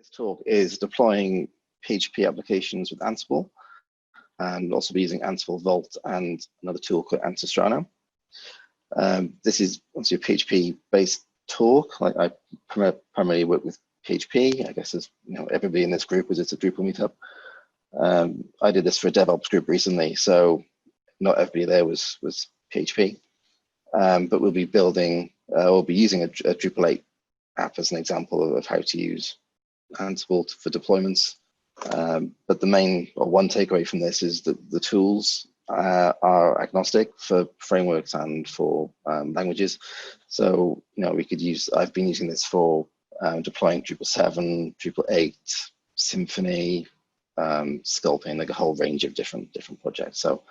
This talk is deploying PHP applications with Ansible, and also be using Ansible Vault and another tool called Ansistrano. This is obviously a PHP-based talk. I primarily work with PHP. I guess as everybody in this group was at a Drupal meetup. I did this for a DevOps group recently, so not everybody there was PHP. But we'll be building, we'll be using a Drupal 8 app as an example of how to use Ansible for deployments. But the main, or one takeaway from this is that the tools are agnostic for frameworks and for languages. So, we could use, I've been using this for deploying Drupal 7, Drupal 8, Symfony, Sculpting, like a whole range of different projects. So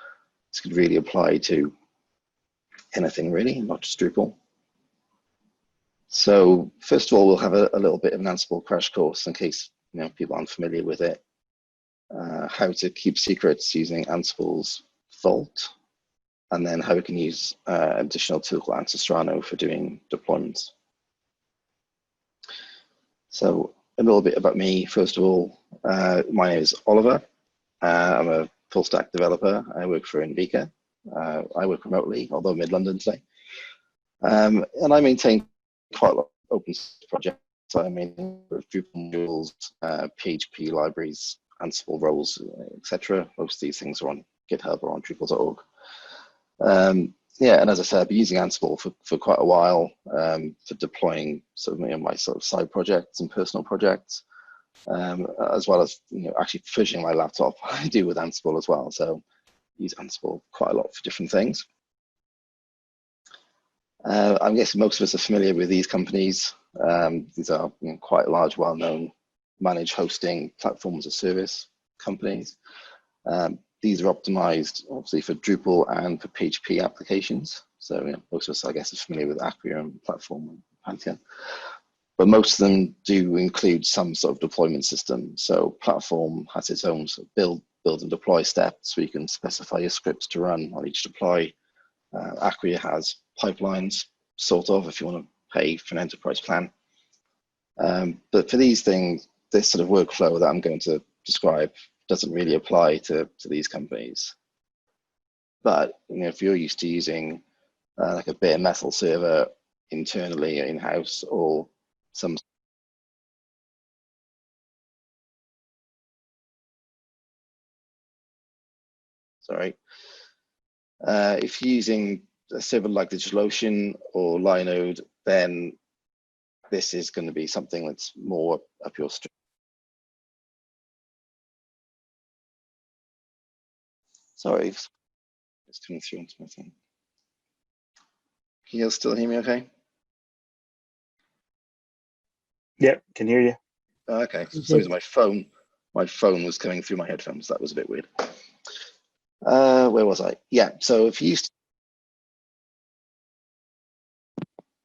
this could really apply to anything really, not just Drupal. So first of all, we'll have a little bit of an Ansible crash course in case people aren't familiar with it. How to keep secrets using Ansible's Vault, and then how we can use additional tool called Ansistrano for doing deployments. So a little bit about me. First of all, my name is Oliver. I'm a full stack developer. I work for Inviqa. I work remotely, although mid-London today. And I maintain quite a lot of open projects. I maintain Drupal modules, PHP libraries, Ansible roles, etc. Most of these things are on GitHub or on Drupal.org. Yeah, and as I said, I've been using Ansible for quite a while for deploying sort of my sort of side projects and personal projects, as well as actually provisioning my laptop. I do with Ansible as well, so I use Ansible quite a lot for different things. I'm guessing most of us are familiar with these companies. These are quite large, well-known managed hosting platform as a service companies. These are optimized obviously for Drupal and for PHP applications. So most of us, I guess, are familiar with Acquia and Platform and Pantheon. But most of them do include some sort of deployment system. So Platform has its own sort of build and deploy steps where you can specify your scripts to run on each deploy. Acquia has pipelines, sort of, if you want to pay for an enterprise plan. But for these things, this sort of workflow that I'm going to describe doesn't really apply to these companies. But if you're used to using like a bare metal server internally in-house, or some if you're using a server like DigitalOcean or Linode, then this is going to be something that's more up your street. Sorry, it's coming through into my thing. Can you still hear me okay? Yeah, can hear you. Okay, so my phone was coming through my headphones. That was a bit weird. Where was I? Yeah, so if you used to,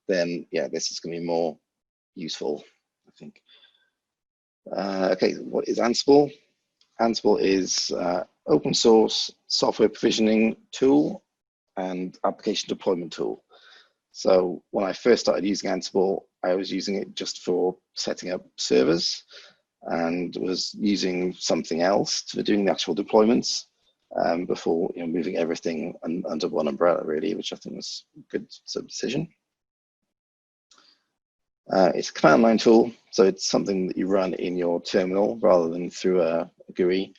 then yeah, this is going to be more useful, I think. Okay, what is Ansible? Ansible is open source software provisioning tool and application deployment tool. So when I first started using Ansible, I was using it just for setting up servers and was using something else for doing the actual deployments before moving everything under one umbrella, really, which I think was a good sort of decision. It's a command line tool, so it's something that you run in your terminal rather than through a GUI.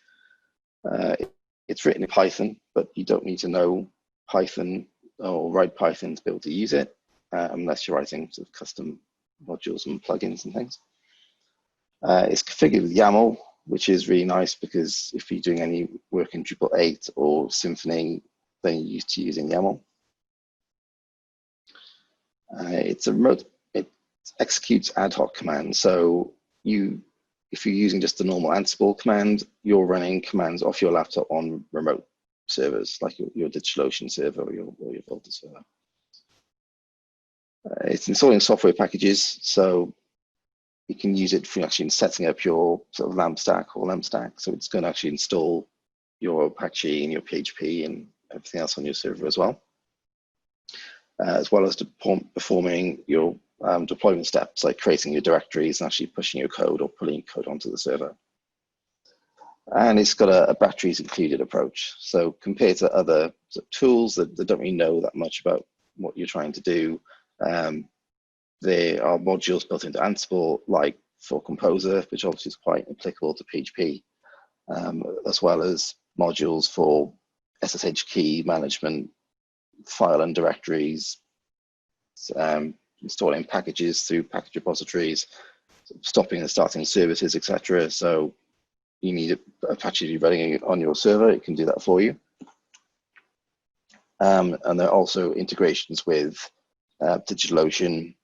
It's written in Python, but you don't need to know Python or write Python to be able to use it, unless you're writing sort of custom modules and plugins and things. It's configured with YAML, which is really nice because if you're doing any work in Drupal 8 or Symfony, then you're used to using YAML. It's a remote. Executes ad hoc commands. So if you're using just the normal Ansible command, you're running commands off your laptop on remote servers, like your DigitalOcean server or your Volta server. It's installing software packages, so you can use it for actually setting up your sort of LAMP stack or LAMP stack. So it's going to actually install your Apache and your PHP and everything else on your server as well as performing your deployment steps like creating your directories and actually pushing your code or pulling code onto the server. And it's got a batteries included approach. So compared to other tools that don't really know that much about what you're trying to do, there are modules built into Ansible, like for Composer, which obviously is quite applicable to PHP, as well as modules for SSH key management, file and directories, installing packages through package repositories, stopping and starting services, etc. So you need Apache running it on your server, it can do that for you. And there are also integrations with DigitalOcean,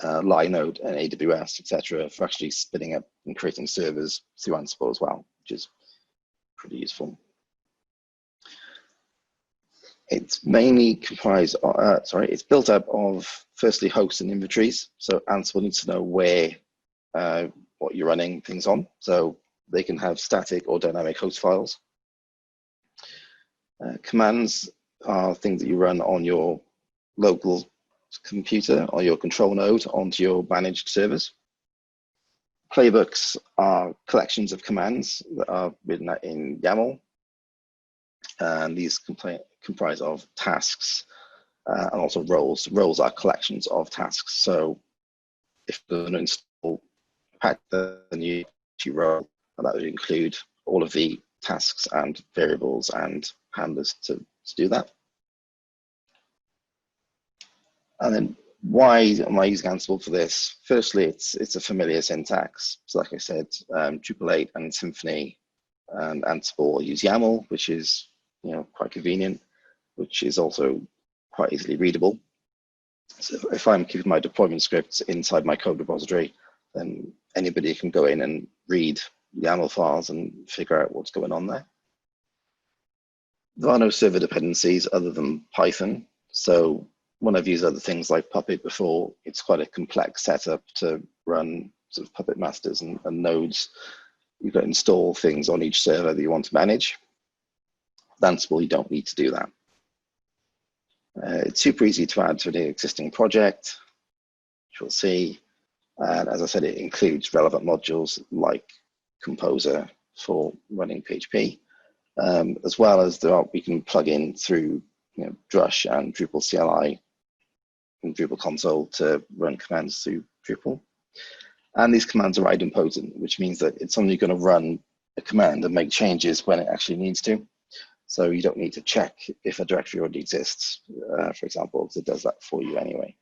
Linode, and AWS, etc., for actually spinning up and creating servers through Ansible as well, which is pretty useful. It's mainly comprised, it's built up of, firstly, hosts and inventories. So Ansible needs to know where, what you're running things on. So they can have static or dynamic host files. Commands are things that you run on your local computer or your control node onto your managed servers. Playbooks are collections of commands that are written in YAML. And these comprise of tasks and also roles. Roles are collections of tasks. So if you're going to install a pack, then you role, and that would include all of the tasks and variables and handlers to do that. And then why am I using Ansible for this? Firstly, it's a familiar syntax. So like I said, Drupal 8 and Symfony and Ansible use YAML, which is quite convenient, which is also quite easily readable. So if I'm keeping my deployment scripts inside my code repository, then anybody can go in and read YAML files and figure out what's going on there. There are no server dependencies other than Python. So when I've used other things like Puppet before, it's quite a complex setup to run sort of Puppet masters and nodes. You've got to install things on each server that you want to manage. With Ansible, you don't need to do that. It's super easy to add to an existing project, which we'll see. And as I said, it includes relevant modules like Composer for running PHP, as well as we can plug in through Drush and Drupal CLI and Drupal console to run commands through Drupal. And these commands are idempotent, which means that it's only going to run a command and make changes when it actually needs to. So you don't need to check if a directory already exists, for example, because it does that for you anyway.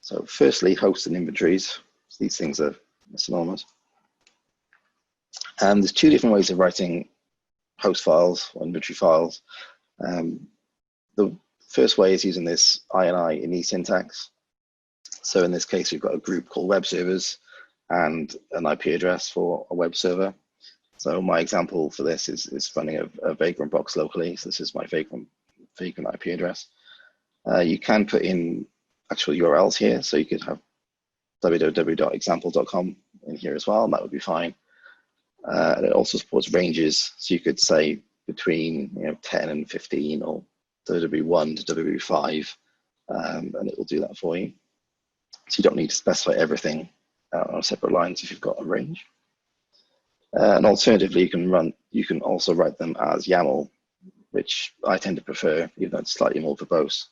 So firstly, hosts and inventories. These things are synonymous. And there's two different ways of writing host files or inventory files. The first way is using this INI in E syntax. So in this case, we've got a group called web servers and an IP address for a web server. So my example for this is running a Vagrant box locally. So this is my Vagrant IP address. You can put in actual URLs here. So you could have www.example.com in here as well, and that would be fine. And it also supports ranges. So you could say between 10 and 15 or ww1 to ww5, and it will do that for you. So you don't need to specify everything on separate lines if you've got a range. And alternatively, you can also write them as YAML, which I tend to prefer, even though it's slightly more verbose.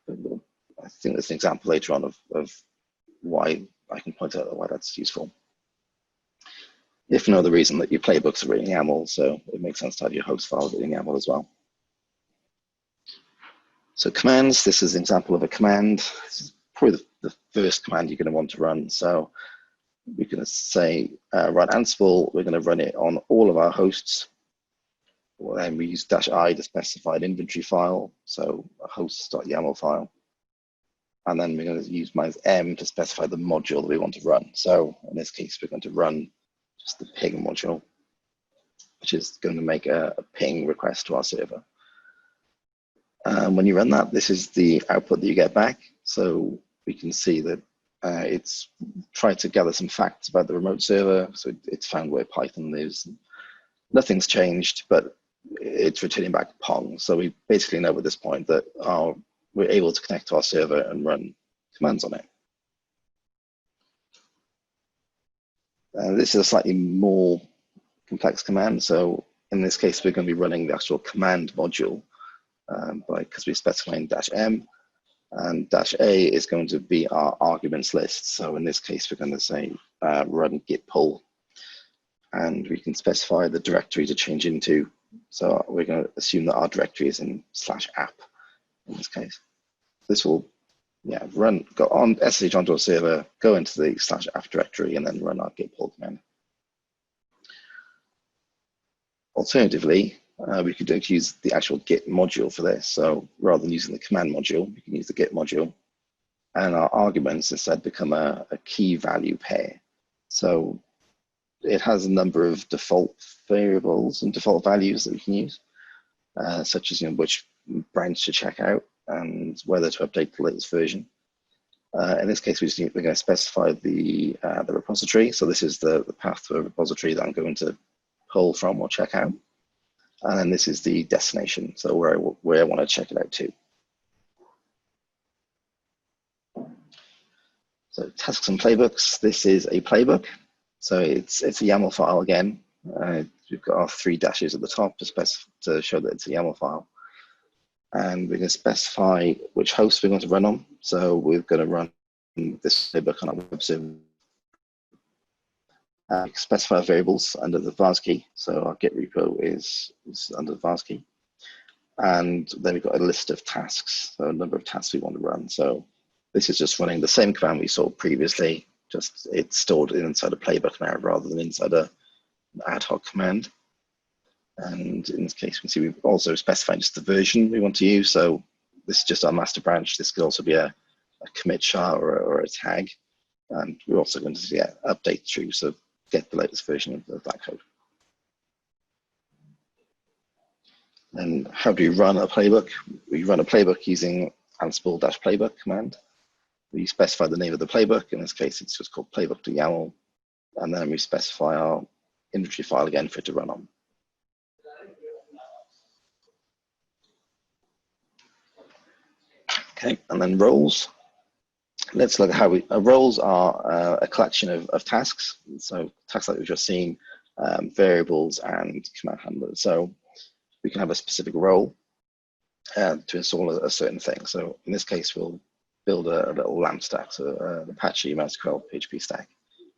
I think there's an example later on of why I can point out why that's useful. If for no other reason that your playbooks are written in YAML, so it makes sense to have your host file written in YAML as well. So commands, this is an example of a command. This is probably the first command you're going to want to run. So we're going to say run Ansible. We're going to run it on all of our hosts. Well, then we use -i to specify an inventory file, so a hosts.yaml file. And then we're going to use -m to specify the module that we want to run. So in this case, we're going to run just the ping module, which is going to make a ping request to our server. When you run that, this is the output that you get back. So we can see that it's tried to gather some facts about the remote server. So it's found where Python lives. Nothing's changed, but it's returning back Pong. So we basically know at this point that our we're able to connect to our server and run commands on it. This is a slightly more complex command. So in this case, we're going to be running the actual command module because we're specifying -m, and -a is going to be our arguments list. So in this case, we're going to say run git pull, and we can specify the directory to change into. So we're going to assume that our directory is in /app in this case. This will go on, SSH onto a server, go into the /app directory, and then run our git pull command. Alternatively, we could use the actual git module for this. So rather than using the command module, we can use the git module, and our arguments instead become a key value pair. So it has a number of default variables and default values that we can use, such as which branch to check out and whether to update the latest version. In this case, we're going to specify the repository. So this is the path to a repository that I'm going to pull from or check out. And then this is the destination, so where I want to check it out to. So tasks and playbooks, this is a playbook. So it's a YAML file again. We've got our 3 dashes at the top to show that it's a YAML file. And we're going to specify which host we're going to run on. So we're going to run this playbook on our web server. Specify variables under the vars key. So our Git repo is under the vars key. And then we've got a list of tasks, so a number of tasks we want to run. So this is just running the same command we saw previously, just it's stored inside a playbook now rather than inside an ad hoc command. And in this case, we can see we've also specified just the version we want to use. So this is just our master branch. This could also be a commit char or a tag. And we're also going to update through, so get the latest version of that code. And how do you run a playbook? We run a playbook using Ansible-playbook command. We specify the name of the playbook. In this case, it's just called playbook.yaml. And then we specify our inventory file again for it to run on. Okay, and then roles. Let's look at how roles are a collection of tasks. So tasks like we've just seen, variables and command handlers. So we can have a specific role to install a certain thing. So in this case, we'll build a little LAMP stack, so an Apache MySQL PHP stack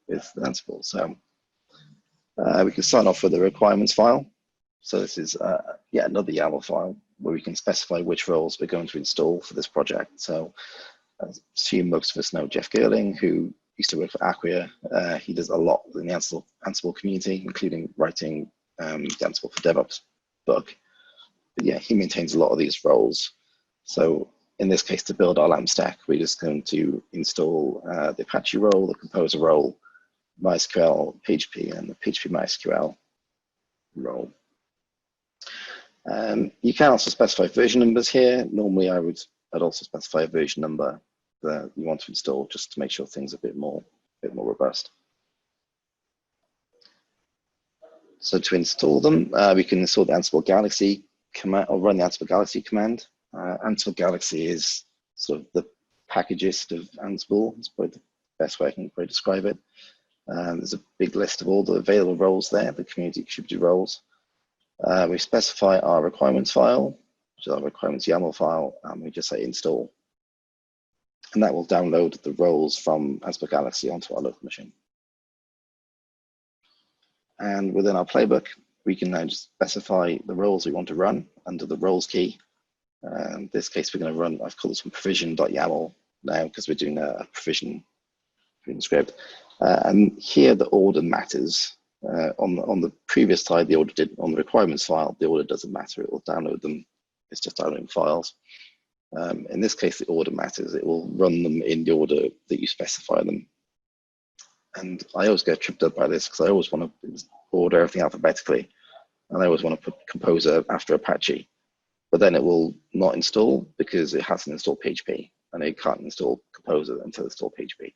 with Ansible. So we can start off with a requirements file. So this is another YAML file where we can specify which roles we're going to install for this project. So I assume most of us know Jeff Gerling, who used to work for Acquia. He does a lot in the Ansible community, including writing the Ansible for DevOps book. But yeah, he maintains a lot of these roles. So in this case, to build our LAMP stack, we're just going to install the Apache role, the Composer role, MySQL, PHP, and the PHP MySQL role. You can also specify version numbers here. Normally, I'd also specify a version number that you want to install just to make sure things are a bit more robust. So to install them, we can install the Ansible Galaxy command or run the Ansible Galaxy command. Ansible Galaxy is sort of the packagist of Ansible. It's probably the best way I can probably describe it. There's a big list of all the available roles there, the community contributed roles. We specify our requirements file, which is our requirements YAML file, and we just say install. And that will download the roles from Ansible Galaxy onto our local machine. And within our playbook, we can now just specify the roles we want to run under the roles key. In this case, we're going to run, I've called this one provision.yaml now because we're doing a provision script. And here the order matters. On the previous slide, the order did on the requirements file, the order doesn't matter. It will download them. It's just downloading files. In this case, the order matters. It will run them in the order that you specify them. And I always get tripped up by this because I always want to order everything alphabetically. And I always want to put Composer after Apache. But then it will not install because it hasn't installed PHP. And it can't install Composer until it's installed PHP.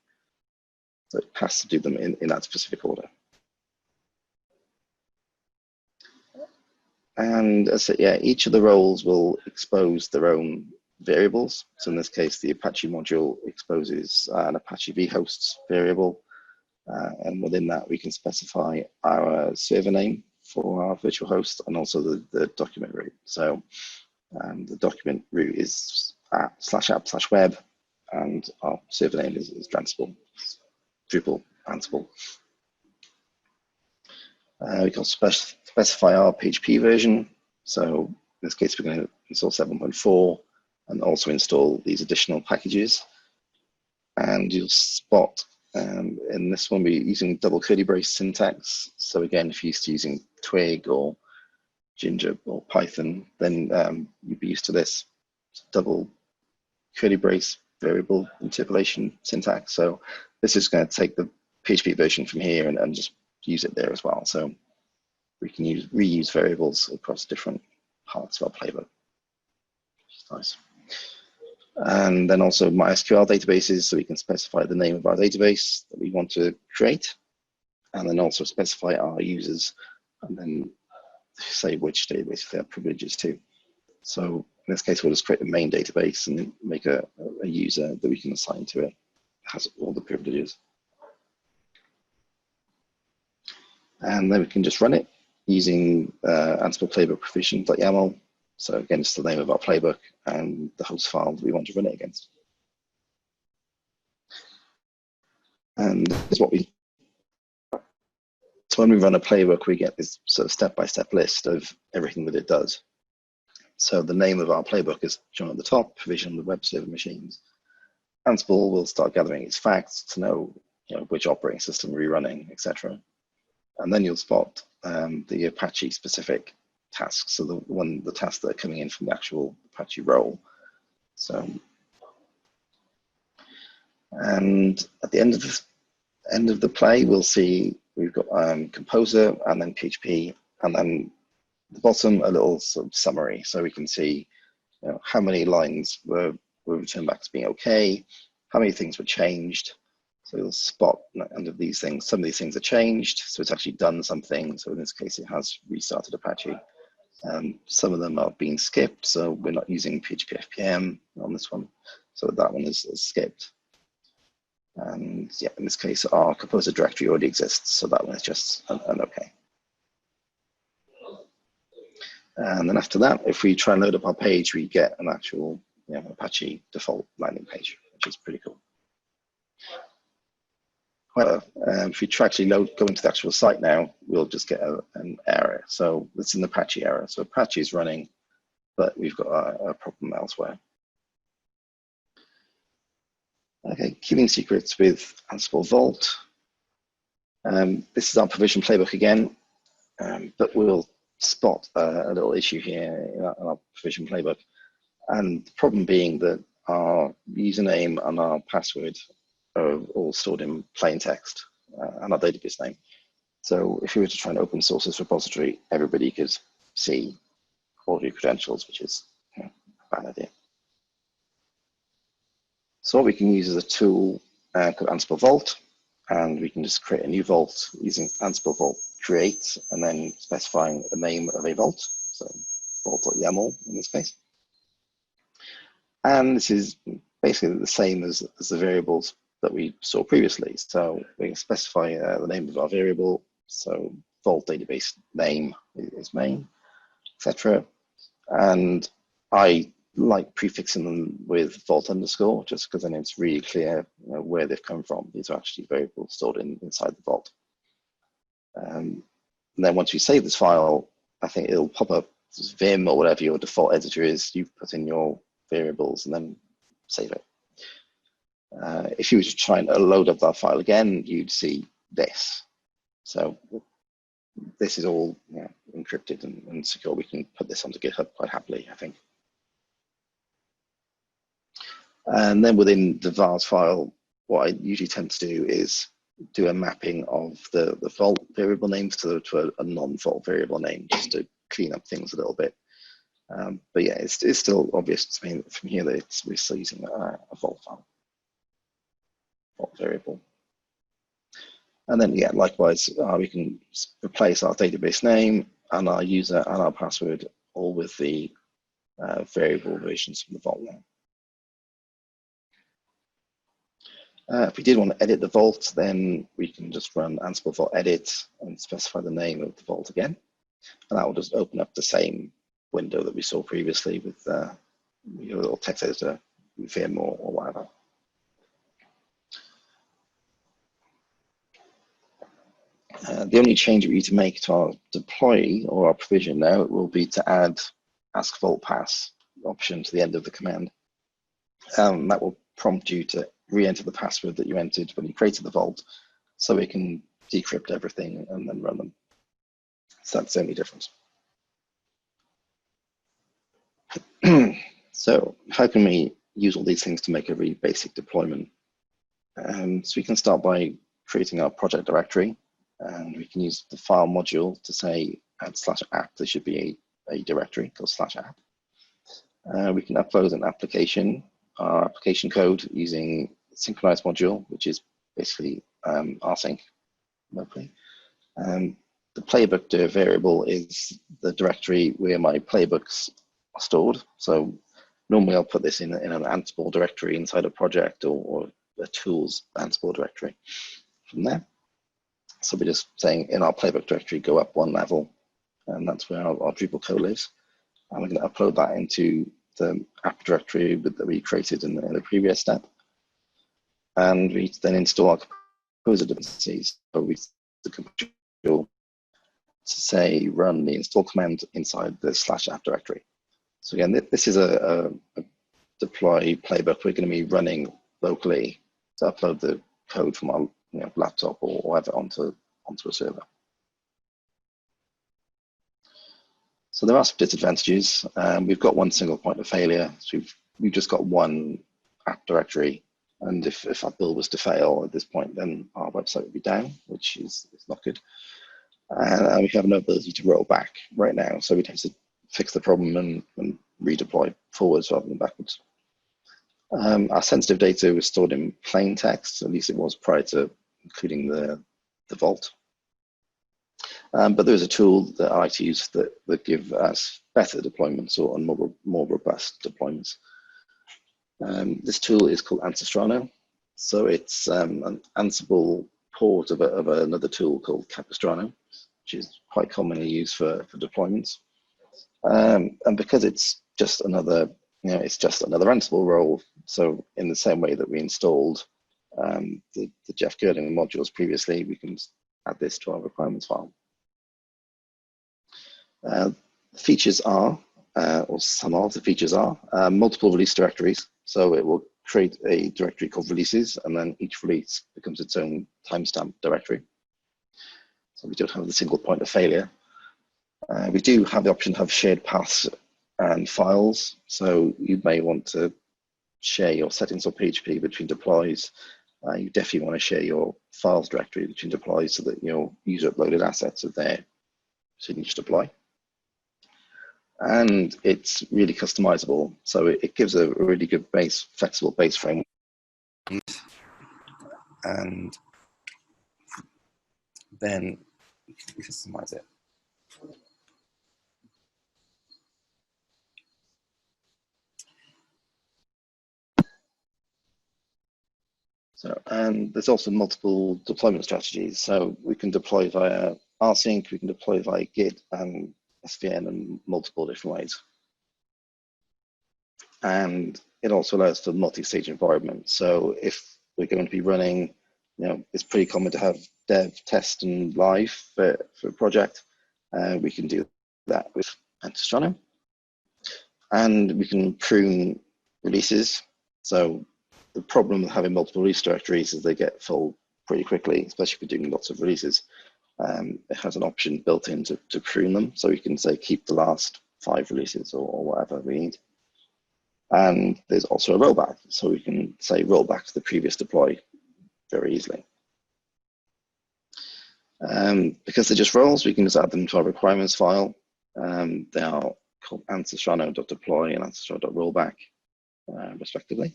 So it has to do them in that specific order. And as I said, yeah, each of the roles will expose their own variables. So in this case, the Apache module exposes an Apache vhosts variable. And within that, we can specify our server name for our virtual host and also the document root. So the document root is /app/web, and our server name is Ansible, Drupal Ansible. We can specify our PHP version. So in this case, we're going to install 7.4 and also install these additional packages. And you'll spot in this one, we're using double curly brace syntax. So again, if you're used to using Twig or Ginger or Python, then you'd be used to this double curly brace variable interpolation syntax. So this is going to take the PHP version from here and just use it there as well. So we can reuse variables across different parts of our playbook, which is nice. And then also MySQL databases, so we can specify the name of our database that we want to create, and then also specify our users, and then say which database they have privileges to. So in this case, we'll just create a main database and make a user that we can assign to it, has all the privileges. And then we can just run it using Ansible Playbook provision.yaml. So again, it's the name of our playbook and the host file that we want to run it against. And this is what we. So when we run a playbook, we get this sort of step-by-step list of everything that it does. So the name of our playbook is shown at the top, provision the web server machines. Ansible will start gathering its facts to know, which operating system we're running, etc. And then you'll spot the Apache specific tasks, so the tasks that are coming in from the actual Apache role. So, and at the end of the play, we'll see we've got Composer and then PHP, and then at the bottom a little sort of summary, so we can see how many lines were returned back as being okay, how many things were changed. So you'll spot under these things, some of these things are changed, so it's actually done something. So in this case, it has restarted Apache. Some of them are being skipped, so we're not using PHP FPM on this one, so that one is skipped. And yeah, in this case, our Composer directory already exists, so that one is just an OK. And then after that, if we try and load up our page, we get an actual Apache default landing page, which is pretty cool. However, if we try to go into the actual site now, we'll just get an error. So it's an Apache error. So Apache is running, but we've got a problem elsewhere. Okay, keeping secrets with Ansible Vault. This is our provision playbook again, but we'll spot a little issue here in our provision playbook. And the problem being that our username and our password are all stored in plain text and our database name. So if you were to try and open source this repository, everybody could see all of your credentials, which is a bad idea. So what we can use is a tool called Ansible Vault, and we can just create a new vault using Ansible Vault create, and then specifying the name of a vault, so vault.yaml in this case. And this is basically the same as the variables that we saw previously. So we can specify the name of our variable. So vault database name is main, etc. And I like prefixing them with vault underscore, just because then it's really clear where they've come from. These are actually variables stored inside the vault. And then once you save this file, I think it'll pop up as Vim or whatever your default editor is. You put in your variables and then save it. If you were to try and load up that file again, you'd see this. So this is all encrypted and secure. We can put this onto GitHub quite happily, I think. And then within the vars file, what I usually tend to do is do a mapping of the vault variable names to a non-vault variable name, just to clean up things a little bit. But yeah, it's still obvious to me from here that we're still using a vault file, vault variable. And then yeah, likewise, we can replace our database name and our user and our password all with the variable versions from the vault now. If we did want to edit the vault, then we can just run Ansible Vault edit and specify the name of the vault again. And that will just open up the same window that we saw previously with your little text editor, Vim or whatever. The only change we need to make to our deploy or our provision now will be to add ask vault pass option to the end of the command. That will prompt you to re-enter the password that you entered when you created the vault, so it can decrypt everything and then run them. So that's the only difference. So how can we use all these things to make a really basic deployment? So we can start by creating our project directory, and we can use the file module to say add /app. There should be a directory called /app. We can upload an application, our application code using synchronize module, which is basically rsync locally. The playbook variable is the directory where my playbooks are stored. So normally I'll put this in an Ansible directory inside a project or a tools Ansible directory from there. So we're just saying in our playbook directory, go up one level, and that's where our Drupal code lives. And we're going to upload that into the app directory that we created in the previous step. And we then install our Composer dependencies. So we the Composer to say run the install command inside the /app directory. So again, this is a deploy playbook we're going to be running locally to upload the code from our laptop or whatever onto a server. So there are some disadvantages. We've got one single point of failure. So we've just got one app directory. And if our build was to fail at this point, then our website would be down, which is not good. And we have no ability to roll back right now. So we'd have to fix the problem and redeploy forwards rather than backwards. Our sensitive data was stored in plain text, at least it was prior to including the vault. But there's a tool that I like to use that give us better deployments or more robust deployments. This tool is called Ansistrano. So it's an Ansible port of another tool called Capistrano, which is quite commonly used for deployments. And because it's just another, it's just another Ansible role. So in the same way that we installed the Jeff Girding modules previously, we can add this to our requirements file. Features are, or some of the features are, multiple release directories. So it will create a directory called releases, and then each release becomes its own timestamp directory. So we don't have the single point of failure. We do have the option to have shared paths and files. So you may want to share your settings or PHP between deploys. You definitely want to share your files directory between deploys so that your user uploaded assets are there to each deploy. And it's really customizable. So it gives a really good flexible base framework. And then we customize it. So, and there's also multiple deployment strategies. So we can deploy via rsync, we can deploy via Git and SVN in multiple different ways. And it also allows for multi-stage environment. So if we're going to be running, it's pretty common to have dev, test, and live for a project. We can do that with Ansistrano. And we can prune releases. So the problem with having multiple release directories is they get full pretty quickly, especially if you're doing lots of releases. It has an option built in to prune them. So we can say keep the last 5 releases or whatever we need. And there's also a rollback. So we can say roll back to the previous deploy very easily. Because they're just roles, we can just add them to our requirements file. They are called ansistrano.deploy and ansistrano.rollback, respectively.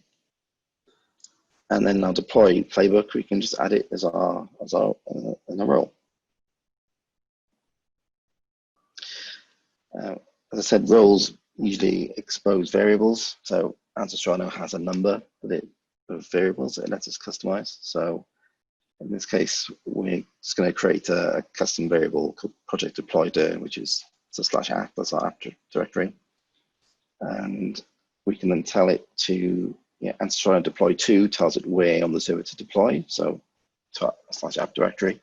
And then our deploy playbook, we can just add it as our in a role. As I said, roles usually expose variables. So Ansistrano has a number of variables that it lets us customize. So in this case, we're just going to create a custom variable called project deployed, which is /app, that's our app directory. And we can then tell it to, Ansistrano deploy to tells it where on the server to deploy. So to our /app directory.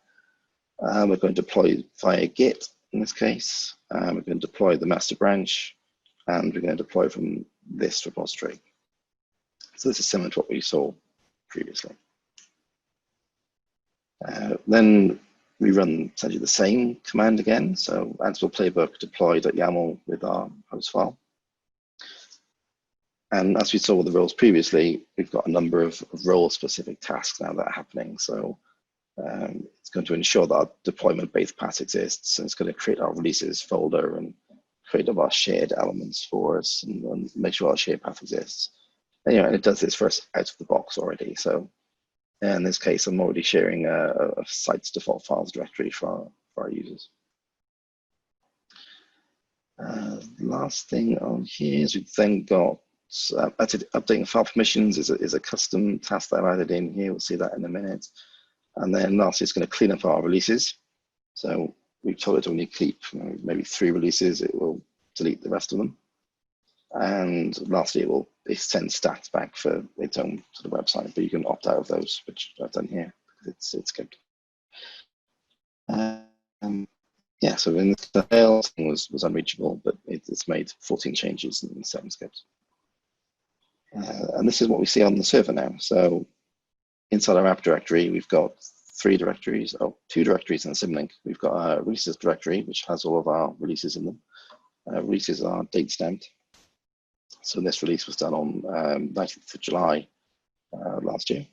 We're going to deploy via Git in this case. We're going to deploy the master branch, and we're going to deploy from this repository. So this is similar to what we saw previously. Then we run essentially the same command again. So Ansible playbook deploy.yaml with our host file. And as we saw with the roles previously, we've got a number of role-specific tasks now that are happening. So it's going to ensure that our deployment-based path exists, and it's going to create our releases folder and create all our shared elements for us and make sure our shared path exists. And, and it does this for us out of the box already. So in this case, I'm already sharing a site's default files directory for our users. Last thing on here is we've then got updating file permissions is a custom task that I've added in here. We'll see that in a minute. And then lastly, it's going to clean up our releases. So we've told it when you keep maybe 3 releases, it will delete the rest of them. And lastly, it sends stats back for its own to the website, but you can opt out of those, which I've done here. It's good. Yeah, so in the fail thing was unreachable, but it's made 14 changes in 7 scripts. And this is what we see on the server now. So inside our app directory, we've got 2 directories and a symlink. We've got a releases directory, which has all of our releases in them. Releases are date stamped. So this release was done on 19th of July last year.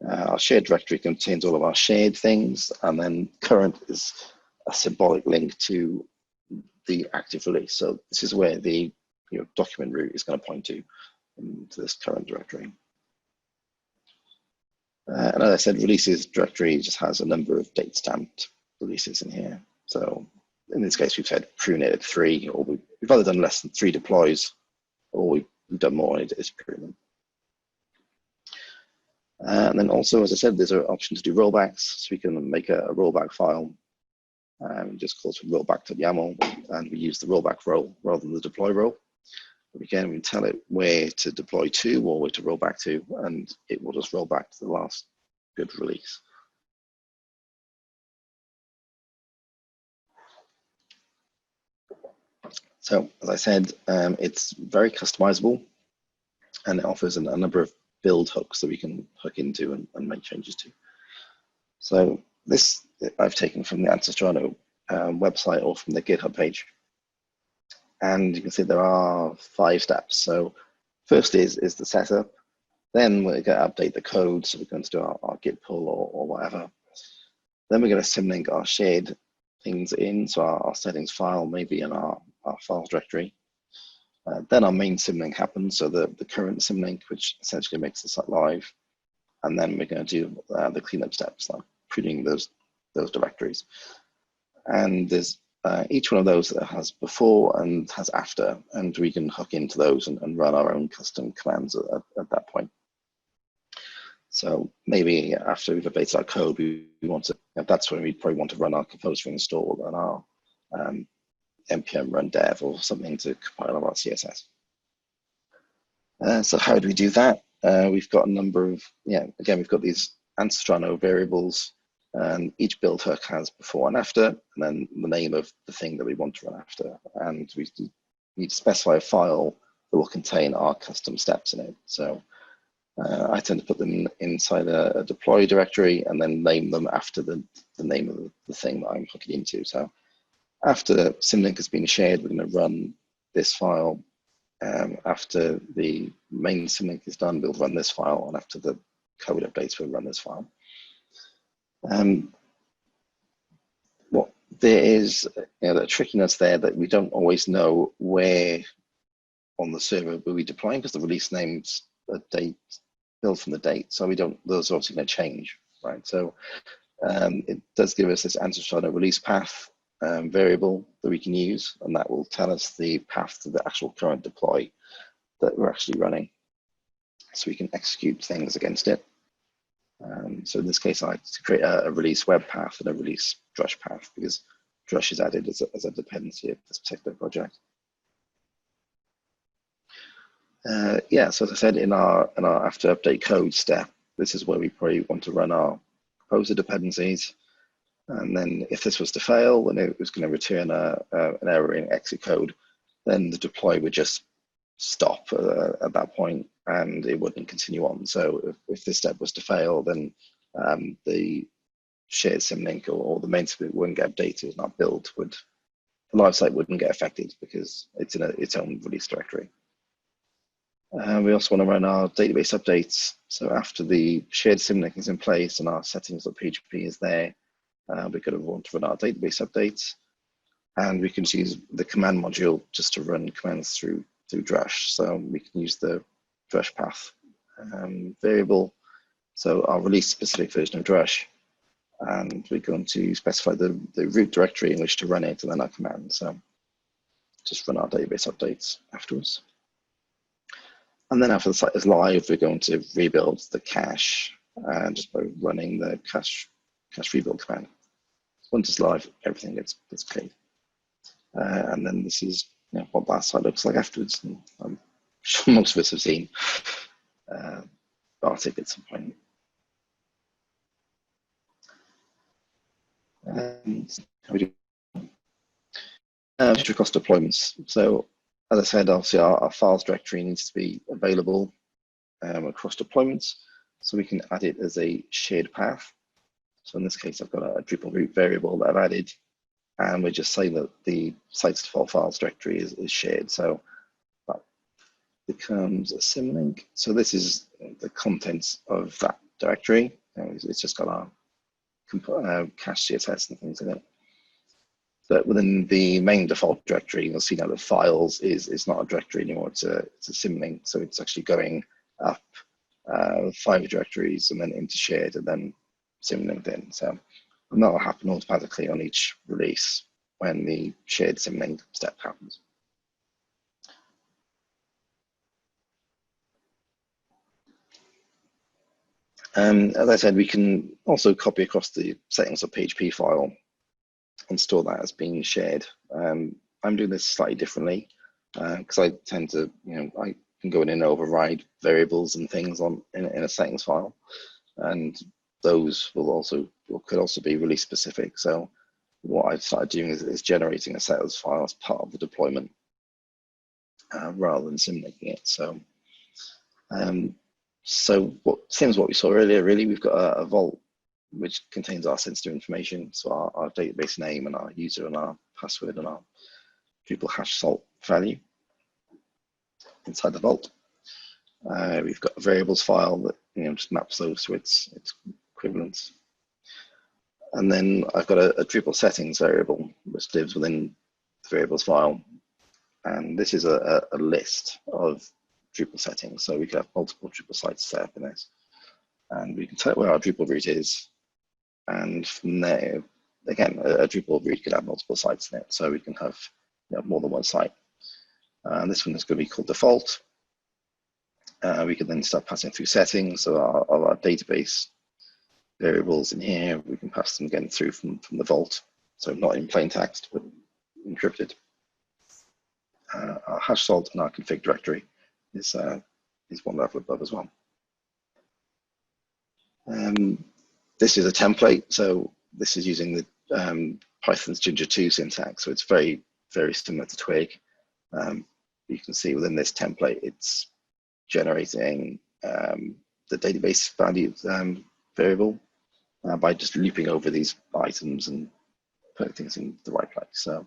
Our shared directory contains all of our shared things, and then current is a symbolic link to the active release. So this is where the document root is going to point to this current directory. And as I said, releases directory just has a number of date stamped releases in here. So in this case, we've said pre-knitted 3, or we've either done less than 3 deploys, or we've done more, and it's pre-knit. And then also, as I said, there's an option to do rollbacks. So we can make a rollback file, just calls for rollback.yaml, and we use the rollback role rather than the deploy role. Again, we can tell it where to deploy to or where to roll back to, and it will just roll back to the last good release. So, as I said, it's very customizable, and it offers a number of build hooks that we can hook into and make changes to. So this I've taken from the Ansistrano website or from the GitHub page. And you can see there are 5 steps. So first is the setup. Then we're going to update the code. So we're going to do our git pull or whatever. Then we're going to symlink our shared things in. So our settings file may be in our files directory. Then our main symlink happens. So the current symlink, which essentially makes the site live. And then we're going to do the cleanup steps, like pruning those directories. And there's each one of those that has before and has after, and we can hook into those and run our own custom commands at that point. So maybe after we've updated our code, we want to, that's when we probably want to run our composer install and our npm run dev or something to compile our CSS. So how do we do that? We've got a number of, again, we've got these Ansistrano variables. And each build hook has before and after, and then the name of the thing that we want to run after. And we need to specify a file that will contain our custom steps in it. So I tend to put them inside a deploy directory and then name them after the name of the thing that I'm hooking into. So after symlink has been shared, we're going to run this file. After the main symlink is done, we'll run this file. And after the code updates, we'll run this file. There is the trickiness there that we don't always know where on the server we'll be deploying, because the release name's a date built from the date, so we don't. Those are obviously going to change, right? So it does give us this Ansistrano release path, variable that we can use, and that will tell us the path to the actual current deploy that we're actually running. So we can execute things against it. So in this case, I like to create a release web path and a release Drush path, because Drush is added as a dependency of this particular project. Yeah, so as I said, in our after update code step, this is where we probably want to run our composer dependencies. And then if this was to fail, then it was going to return an error in exit code, then the deploy would just stop at that point and it wouldn't continue on. So if this step was to fail, then the shared symlink or the main script wouldn't get updated, and our build would, the live site wouldn't get affected because it's in its own release directory. We also want to run our database updates. So after the shared symlink is in place and our settings.php is there, we're going to want to run our database updates, and we can use the command module just to run commands through Drush. So we can use the Drush path variable, so our release specific version of Drush, and we're going to specify the root directory in which to run it, and then our command. So just run our database updates afterwards. And then after the site is live, we're going to rebuild the cache just by running the cache rebuild command. Once it's live, everything gets cleaned. And then this is what that site looks like afterwards. And I'm sure most of us have seen Bartik at some point. Across deployments. So as I said, obviously our files directory needs to be available across deployments, so we can add it as a shared path. So in this case, I've got a Drupal root variable that I've added, and we just say that the site's default files directory is shared. So that becomes a symlink. So this is the contents of that directory. It's just got our cache CSS and things in it. But within the main default directory, you'll see now that files is not a directory anymore. It's a symlink. So it's actually going up 5 directories and then into shared and then symlinked in. So that will happen automatically on each release when the shared symlink step happens. As I said, we can also copy across the settings.php file and store that as being shared. I'm doing this slightly differently because I tend to, I can go in and override variables and things in a settings file, and those could also be release specific. So what I've started doing is generating a settings file as part of the deployment rather than symlinking it. So same as what we saw earlier, really, we've got a vault which contains our sensitive information, so our database name and our user and our password and our Drupal hash salt value inside the vault. We've got a variables file that just maps those to its equivalents. And then I've got a Drupal settings variable which lives within the variables file. And this is a list of Drupal settings. So we can have multiple Drupal sites set up in this. And we can tell where our Drupal root is. And from there, again, a Drupal root could have multiple sites in it. So we can have more than one site. And this one is going to be called default. We can then start passing through settings. So our database variables in here, we can pass them again through from the vault. So not in plain text, but encrypted. Our hash salt and our config directory is one level above as well. This is a template, so this is using the Python's Ginger 2 syntax, so it's very, very similar to Twig. You can see within this template, it's generating the database value variable by just looping over these items and putting things in the right place. So,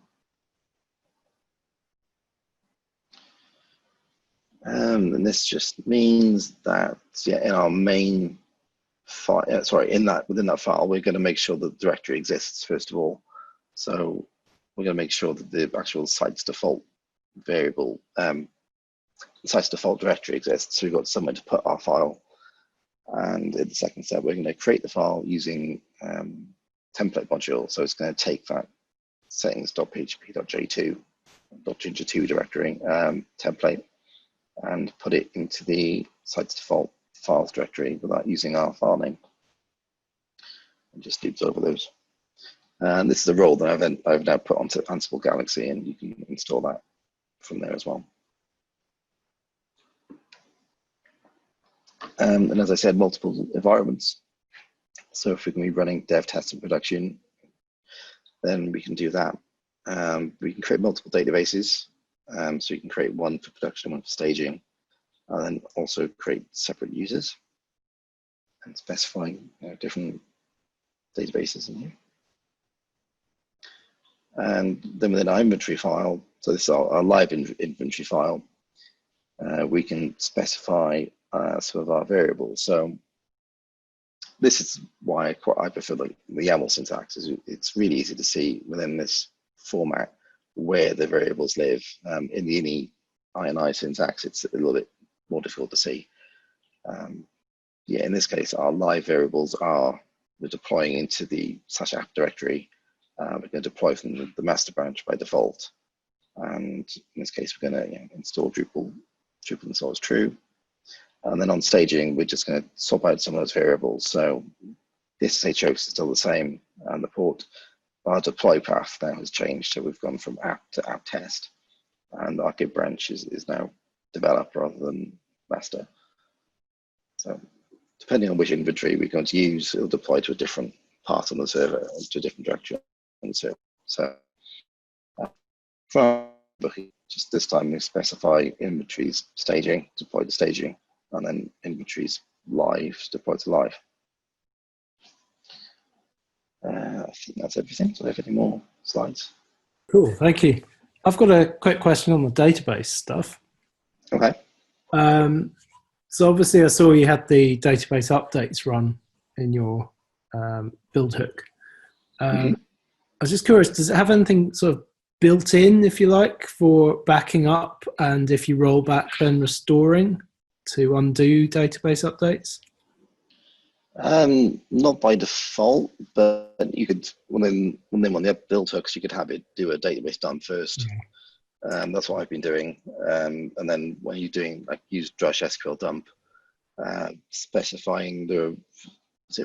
and this just means that in our main file, within that file, we're going to make sure that the directory exists first of all. So we're going to make sure that the actual site's default variable, site's default directory exists. So we've got somewhere to put our file. And in the second step, we're going to create the file using template module. So it's going to take that settings.php.j2 directory template and put it into the site's default files directory without using our file name. And just loops over those. And this is a role that I've now put onto Ansible Galaxy, and you can install that from there as well. And as I said, multiple environments. So if we can be running dev, test, and production, then we can do that. We can create multiple databases. So you can create one for production, one for staging, and then also create separate users and specifying different databases in here. And then within our inventory file, so this is our live inventory file, we can specify some of our variables. So this is why I prefer the YAML syntax. It's really easy to see within this format where the variables live. In the ini syntax, it's a little bit more difficult to see. Yeah, in this case, our live variables we're deploying into the /app directory. We're going to deploy from the master branch by default. And in this case, we're going to install Drupal install as true. And then on staging, we're just going to swap out some of those variables. So this SSH host is still the same, and the port. Our deploy path now has changed. So we've gone from app to app test. And our Git branch is now develop rather than master. So depending on which inventory we're going to use, it'll deploy to a different part on the server, to a different directory on the server. So from just this time, we specify inventories staging, deploy to staging, and then inventories live, deploy to live. I think that's everything. So, do I have any more slides? Cool, thank you. I've got a quick question on the database stuff. Okay. So obviously I saw you had the database updates run in your build hook. I was just curious, does it have anything sort of built in, if you like, for backing up, and if you roll back then restoring to undo database updates? Not by default, but you could, when the build hooks, you could have it do a database dump first. That's what I've been doing. And then when you're doing, like, use drush SQL dump, specifying the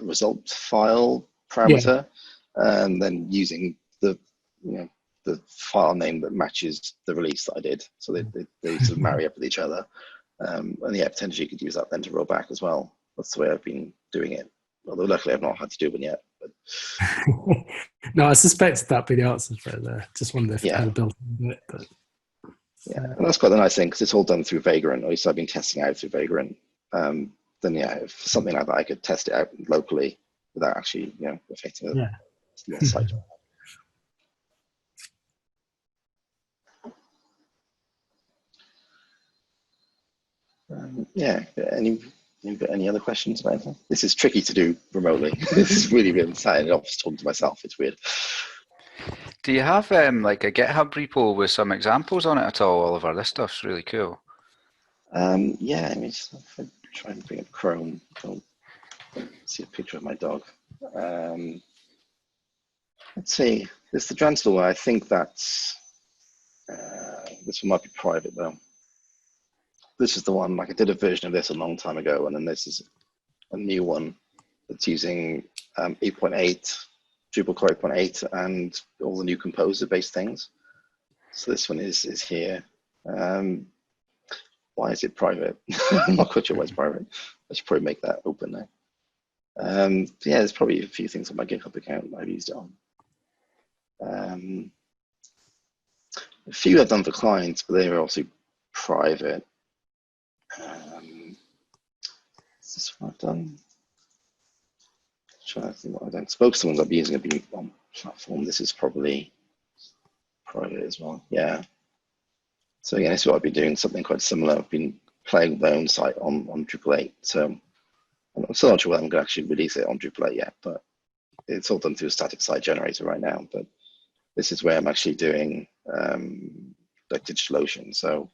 result file parameter, and then using the file name that matches the release that I did. So they sort of marry up with each other. And yeah, potentially you could use that then to roll back as well. That's the way I've been doing it. Although luckily I've not had to do one yet. But no, I suspected that'd be the answer, but just wondered if it had a built in it. But yeah, and that's quite the nice thing, because it's all done through Vagrant. At least I've been testing out through Vagrant. Then yeah, if something like that, I could test it out locally without actually affecting the site. Any other questions about anything? This is tricky to do remotely. This is really weird. Sat in the office talking to myself. It's weird. Do you have like a GitHub repo with some examples on it at all, Oliver? This stuff's really cool. Yeah, I mean, if I try and bring up Chrome, I'll see a picture of my dog. Let's see. There's the Dranstal one. I think that's this one might be private though. This is the one, like I did a version of this a long time ago, and then this is a new one that's using 8.8, Drupal core 8.8, and all the new Composer-based things. So this one is here. Why is it private? I'm not quite sure why it's private. I should probably make that open now. Yeah, there's probably a few things on my GitHub account that I've used it on. A few I've done for clients, but they were also private. Is this what I've done? Trying to think what I've done. Spoke to ones I've been using on platform. This is probably private as well. Yeah. So again, this is what I've been doing, something quite similar. I've been playing with my own site on Drupal 8. So I'm still not sure whether I'm going to actually release it on Drupal 8 yet, but it's all done through a static site generator right now. But this is where I'm actually doing like DigitalOcean. So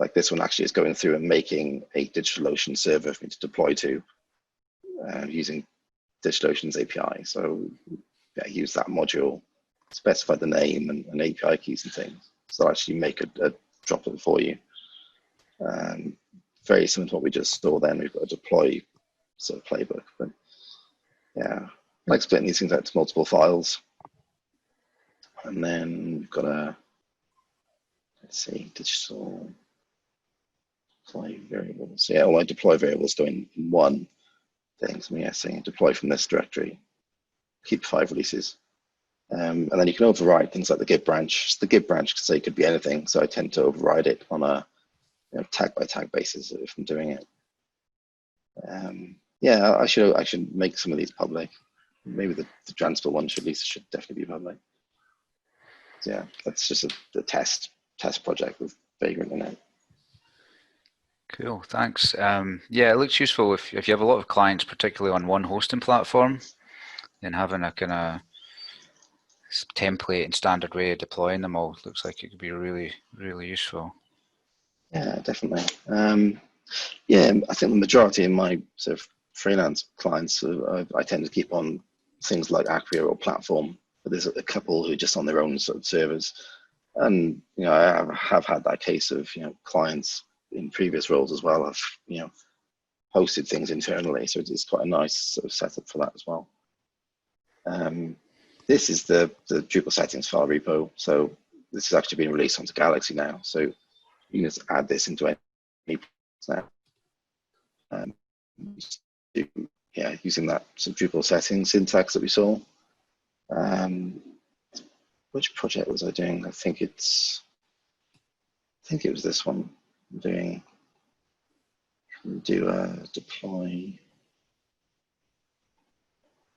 like this one actually is going through and making a DigitalOcean server for me to deploy to using DigitalOcean's API. So yeah, use that module specify the name and API keys and things. So I'll actually make a droplet for you. Very similar to what we just saw then. We've got a deploy sort of playbook, but yeah, I like splitting these things out to multiple files. And then we've got a, let's see, digital deploy variables. Yeah, all my deploy variables go in one thing. So I'm saying deploy from this directory, keep 5 releases. And then you can override things like the Git branch. The Git branch can say it could be anything, so I tend to override it on a tag by tag basis if I'm doing it. Yeah, I should make some of these public. Maybe the Ansible one should definitely be public. So yeah, that's just a test project with Vagrant in it. Cool, thanks. Yeah, it looks useful if you have a lot of clients, particularly on one hosting platform, then having a kind of template and standard way of deploying them all looks like it could be really, really useful. Yeah, definitely. Yeah, I think the majority of my sort of freelance clients, I tend to keep on things like Acquia or Platform, but there's a couple who are just on their own sort of servers. And I have had that case of clients in previous roles as well have hosted things internally, so it's quite a nice sort of setup for that as well. This is the Drupal settings file repo, so this has actually been released onto Galaxy now, so you can just add this into any now. Yeah, using that sort of Drupal settings syntax that we saw. Which project was I doing? I think it was this one. I'm doing do a deploy.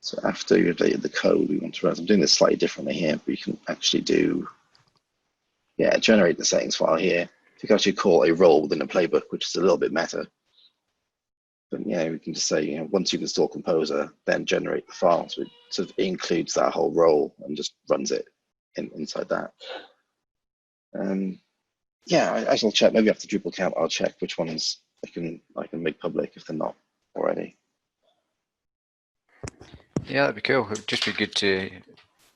So after you've updated the code we want to run, I'm doing this slightly differently here, but you can actually do, generate the settings file here. You can actually call a role within a playbook, which is a little bit meta. But yeah, we can just say, once you've installed Composer, then generate the file. So it sort of includes that whole role and just runs it inside that. Yeah, I shall check. Maybe after Drupal camp, I'll check which ones I can make public if they're not already. Yeah, that'd be cool. It'd just be good to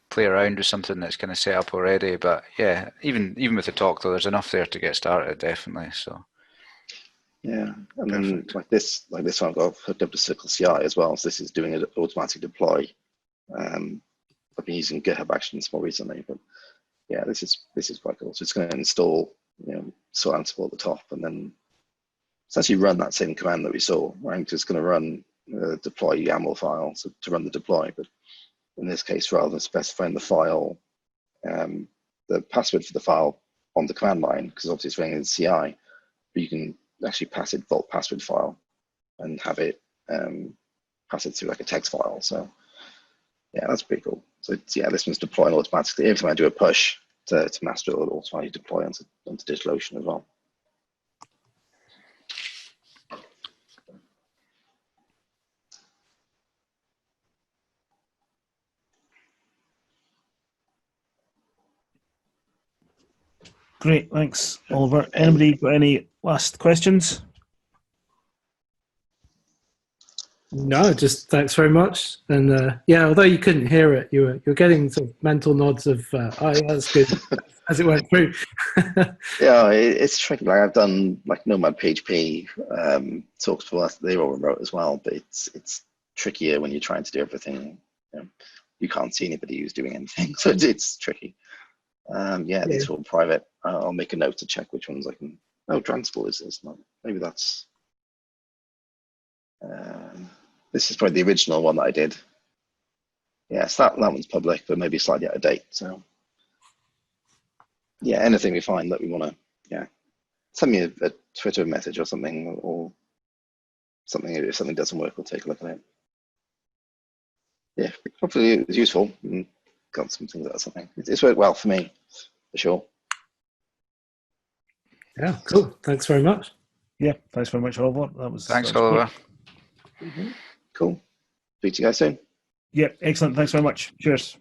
play around with something that's kind of set up already. But yeah, even with the talk, though, there's enough there to get started, definitely. So yeah, and then like this one I've got hooked up to Circle CI as well. So this is doing an automatic deploy. I've been using GitHub Actions more recently, but yeah, this is quite cool. So it's going to install so Ansible at the top, and then it's actually run that same command that we saw. Right, so it's going to run deploy YAML file to run the deploy, but in this case, rather than specifying the file, the password for the file on the command line, because obviously it's running in CI, but you can actually pass it vault password file and have it pass it through like a text file. So yeah, that's pretty cool. So yeah, this one's deploying automatically. Every time I do a push to master, it'll automatically deploy onto DigitalOcean as well. Great, thanks, Oliver. Anybody got any last questions? No, just thanks very much. And yeah, although you couldn't hear it, you're getting some mental nods of, oh, yeah, that's good, as it went through. Yeah, it's tricky. Like I've done like Nomad PHP talks before. They're all remote as well, but it's trickier when you're trying to do everything. You can't see anybody who's doing anything, so it's tricky. Yeah, these are all private. I'll make a note to check which ones I can. Oh, Transport is not. Maybe that's. This is probably the original one that I did. Yes, that one's public, but maybe slightly out of date. So yeah, anything we find that we want to, send me a Twitter message or something, or something. If something doesn't work, we'll take a look at it. Yeah, hopefully it was useful. And got some things out of something. It's worked well for me, for sure. Yeah, cool. Thanks very much. Yeah, thanks very much, Oliver. Thanks, Oliver. Cool. Speak to you guys soon. Yeah, excellent. Thanks very much. Cheers.